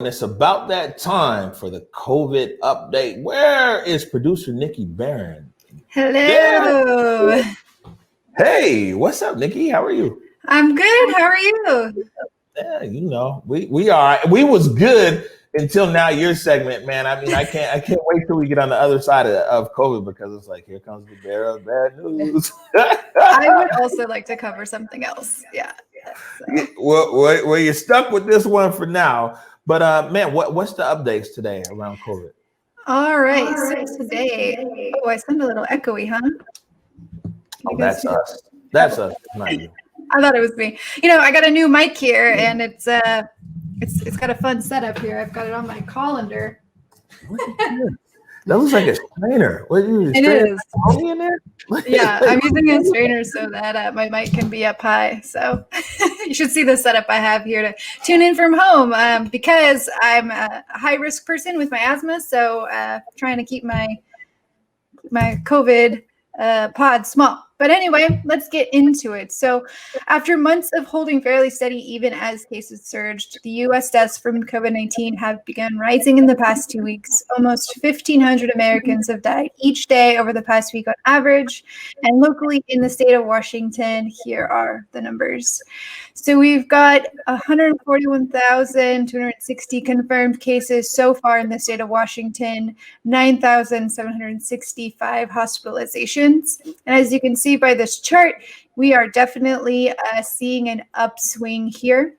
It's about that time for the COVID update. Where is producer Nikki Barron? Hello. Yeah. Hey, what's up, Nikki? How are you? I'm good. How are you? Yeah, we are. We was good until now. Your segment, man. I mean, I can't wait till we get on the other side of COVID because it's like here comes the bearer of bad news. I would also like to cover something else. Yeah. So. Well, you're stuck with this one for now. But man, what's the updates today around COVID? All right. So today, I sound a little echoey, huh? Oh, that's us. That's us. Not you. I thought it was me. I got a new mic here, and it's got a fun setup here. I've got it on my colander. That looks like a strainer. What are you? It is. In there? Yeah, I'm using a strainer so that my mic can be up high. So you should see the setup I have here to tune in from home because I'm a high-risk person with my asthma. So trying to keep my COVID pod small. But anyway, let's get into it. So after months of holding fairly steady, even as cases surged, the U.S. deaths from COVID-19 have begun rising in the past 2 weeks. Almost 1,500 Americans have died each day over the past week on average. And locally in the state of Washington, here are the numbers. So we've got 141,260 confirmed cases so far in the state of Washington, 9,765 hospitalizations. And as you can see by this chart, we are definitely seeing an upswing here.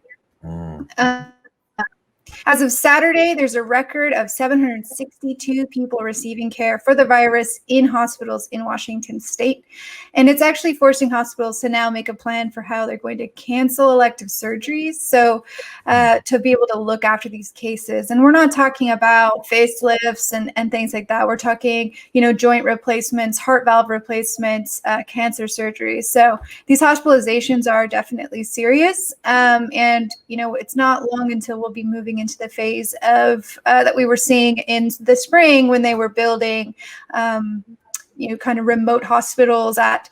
As of Saturday, there's a record of 762 people receiving care for the virus in hospitals in Washington state. And it's actually forcing hospitals to now make a plan for how they're going to cancel elective surgeries. So to be able to look after these cases. And we're not talking about facelifts and things like that. We're talking, joint replacements, heart valve replacements, cancer surgeries. So these hospitalizations are definitely serious. And, it's not long until we'll be moving into the phase of that we were seeing in the spring when they were building, kind of remote hospitals at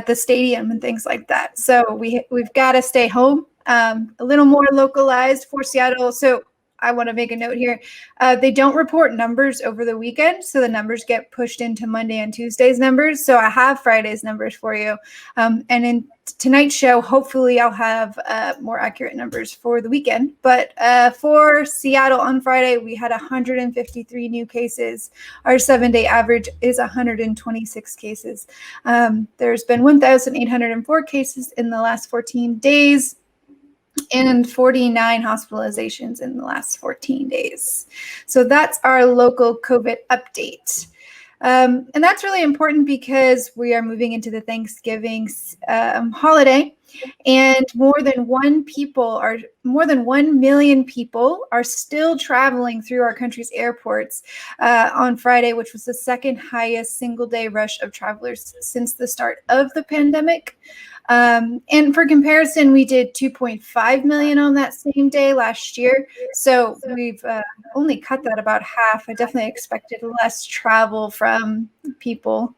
the stadium and things like that. So we've got to stay home, a little more localized for Seattle. So I want to make a note here. They don't report numbers over the weekend, so the numbers get pushed into Monday and Tuesday's numbers. So I have Friday's numbers for you. And in tonight's show, hopefully I'll have more accurate numbers for the weekend. But for Seattle on Friday, we had 153 new cases. Our 7-day average is 126 cases. There's been 1,804 cases in the last 14 days. And 49 hospitalizations in the last 14 days. So that's our local COVID update. And that's really important because we are moving into the Thanksgiving holiday, and more than 1 million people are still traveling through our country's airports on Friday, which was the second highest single-day rush of travelers since the start of the pandemic. And for comparison, we did 2.5 million on that same day last year. So we've only cut that about half. I definitely expected less travel from people.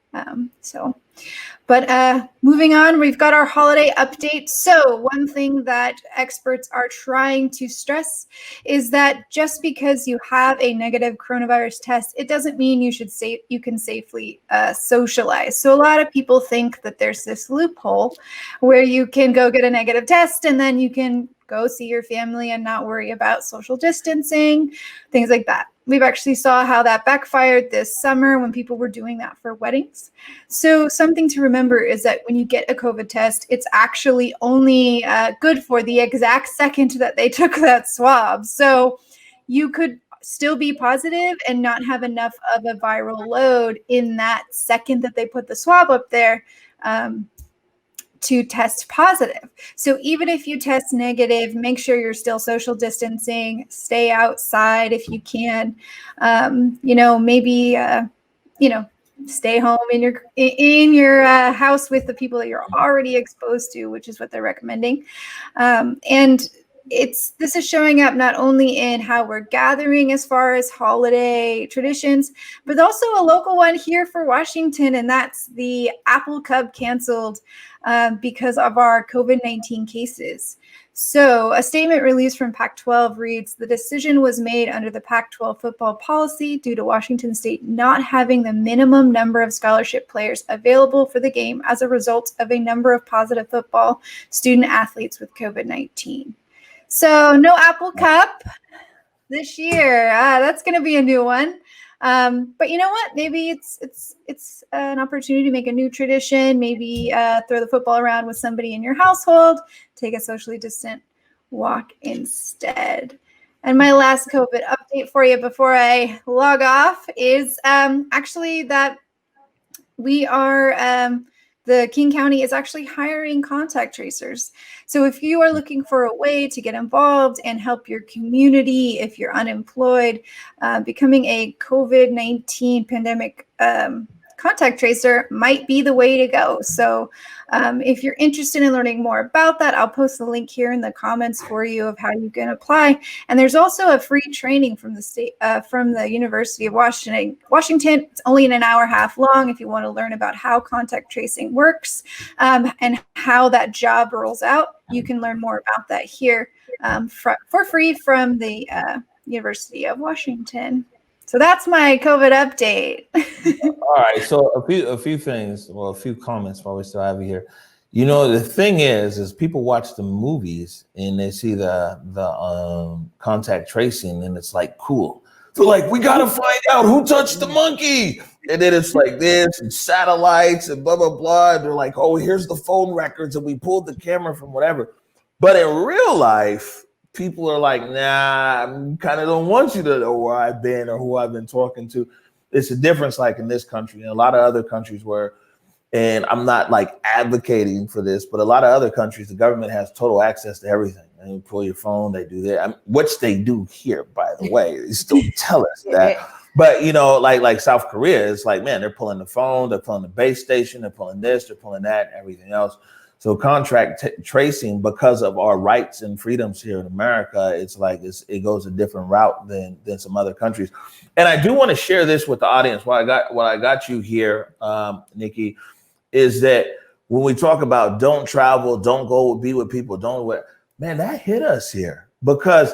But moving on, we've got our holiday update. So one thing that experts are trying to stress is that just because you have a negative coronavirus test, it doesn't mean you can safely socialize. So a lot of people think that there's this loophole where you can go get a negative test and then you can go see your family and not worry about social distancing, things like that. We've actually saw how that backfired this summer when people were doing that for weddings. So something to remember is that when you get a COVID test, it's actually only good for the exact second that they took that swab. So you could still be positive and not have enough of a viral load in that second that they put the swab up there to test positive. So even if you test negative, make sure you're still social distancing, stay outside if you can, stay home in your house with the people that you're already exposed to, which is what they're recommending. And this is showing up not only in how we're gathering as far as holiday traditions, but also a local one here for Washington, and that's the Apple Cup canceled because of our COVID-19 cases. So a statement released from Pac-12 reads, the decision was made under the Pac-12 football policy due to Washington State not having the minimum number of scholarship players available for the game as a result of a number of positive football student athletes with COVID-19. So no Apple Cup this year. That's going to be a new one. But you know what? Maybe it's an opportunity to make a new tradition. Maybe throw the football around with somebody in your household. Take a socially distant walk instead. And my last COVID update for you before I log off is actually that we are the King County is actually hiring contact tracers. So if you are looking for a way to get involved and help your community, if you're unemployed, becoming a COVID-19 pandemic contact tracer might be the way to go. So if you're interested in learning more about that, I'll post the link here in the comments for you of how you can apply. And there's also a free training from the state, from the University of Washington. It's only an hour and a half long if you want to learn about how contact tracing works and how that job rolls out. You can learn more about that here for free from the University of Washington. So that's my COVID update. All right. So a few things, well, a few comments while we still have you here. You know, the thing is people watch the movies and they see the contact tracing and it's like cool. So like, we got to find out who touched the monkey. And then it's like this and satellites and blah, blah, blah. And they're like, oh, here's the phone records and we pulled the camera from whatever. But in real life, people are like, nah, I kind of don't want you to know where I've been or who I've been talking to. It's a difference like in this country and a lot of other countries where, and I'm not like advocating for this, but a lot of other countries, the government has total access to everything. And you pull your phone, they do that, which they do here, by the way. They still tell us that. But, you know, like South Korea, it's like, man, they're pulling the phone, they're pulling the base station, they're pulling this, they're pulling that, everything else. So contract tracing, because of our rights and freedoms here in America, it's like it goes a different route than some other countries. And I do want to share this with the audience. What I got you here, Nikki, is that when we talk about don't travel, don't go be with people, man, that hit us here because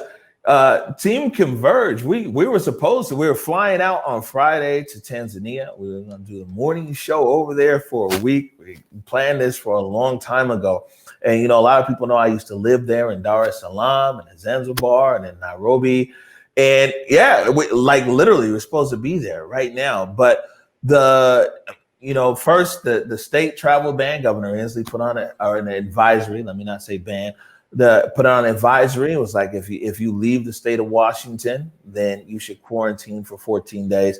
Team Converge, we were flying out on Friday to Tanzania. We were going to do a morning show over there for a week. We planned this for a long time ago. And, you know, a lot of people know I used to live there in Dar es Salaam and in Zanzibar and in Nairobi. And yeah, literally we're supposed to be there right now. But first the state travel ban, Governor Inslee put on an advisory, let me not say ban, put on an advisory. It was like, if you leave the state of Washington, then you should quarantine for 14 days.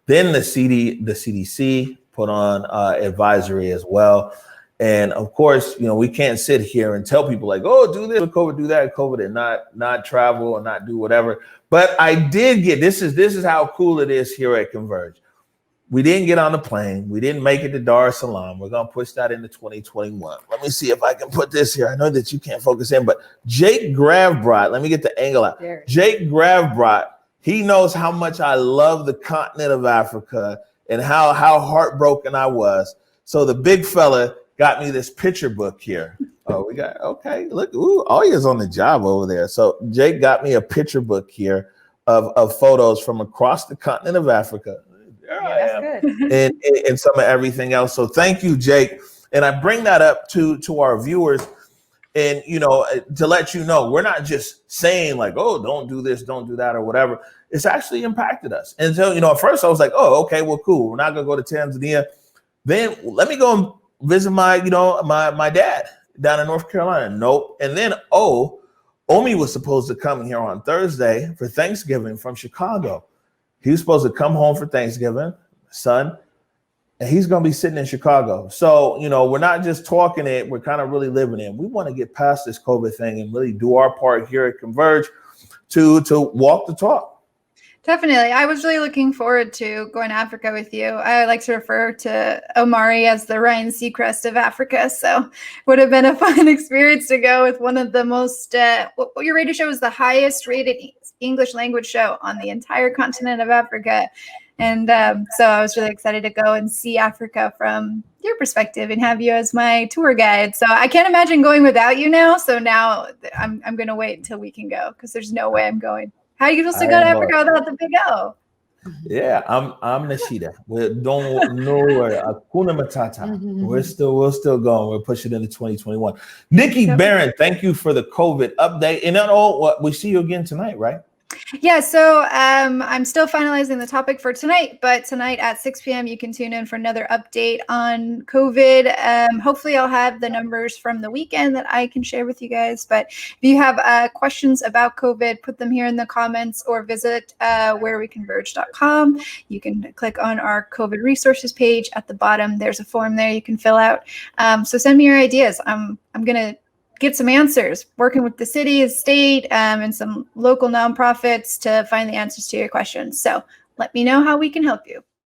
Then the CDC put on advisory as well. And of course, you know, we can't sit here and tell people like, oh, do this with COVID, do that with COVID, and not travel or not do whatever. But I did get, this is how cool it is here at Converge. We didn't get on the plane. We didn't make it to Dar es Salaam. We're going to push that into 2021. Let me see if I can put this here. I know that you can't focus in, but Jake Gravbrot, let me get the angle out. There. Jake Gravbrot, he knows how much I love the continent of Africa and how heartbroken I was. So the big fella got me this picture book here. Oh, we got, okay, look, ooh, Oya's on the job over there. So Jake got me a picture book here of photos from across the continent of Africa. That's good. And some of everything else. So thank you, Jake. And I bring that up to our viewers and, you know, to let you know, we're not just saying like, oh, don't do this, don't do that or whatever. It's actually impacted us. And so, you know, at first I was like, oh, okay, well, cool. We're not going to go to Tanzania. Then let me go and visit my dad down in North Carolina. Nope. And then, Omi was supposed to come here on Thursday for Thanksgiving from Chicago. He was supposed to come home for Thanksgiving, son, and he's going to be sitting in Chicago. So, you know, we're not just talking it, we're kind of really living it. We want to get past this COVID thing and really do our part here at Converge to walk the talk. Definitely. I was really looking forward to going to Africa with you. I like to refer to Omari as the Ryan Seacrest of Africa. So would have been a fun experience to go with one of the most, what your radio show was the highest rated English language show on the entire continent of Africa. And so I was really excited to go and see Africa from your perspective and have you as my tour guide. So I can't imagine going without you now. So now I'm going to wait until we can go because there's no way I'm going. How are you supposed to go to Africa without the Big O? Yeah, I'm Nashida. Don't worry. Hakuna Matata. We're still going. We're pushing into 2021. Nikki Barron, thank you for the COVID update. And what we see you again tonight, right? Yeah, so I'm still finalizing the topic for tonight, but tonight at 6 p.m. you can tune in for another update on COVID. Hopefully I'll have the numbers from the weekend that I can share with you guys. But if you have questions about COVID, put them here in the comments or visit whereweconverge.com. You can click on our COVID resources page at the bottom. There's a form there you can fill out. So send me your ideas. I'm going to get some answers, working with the city, state, and some local nonprofits to find the answers to your questions. So let me know how we can help you.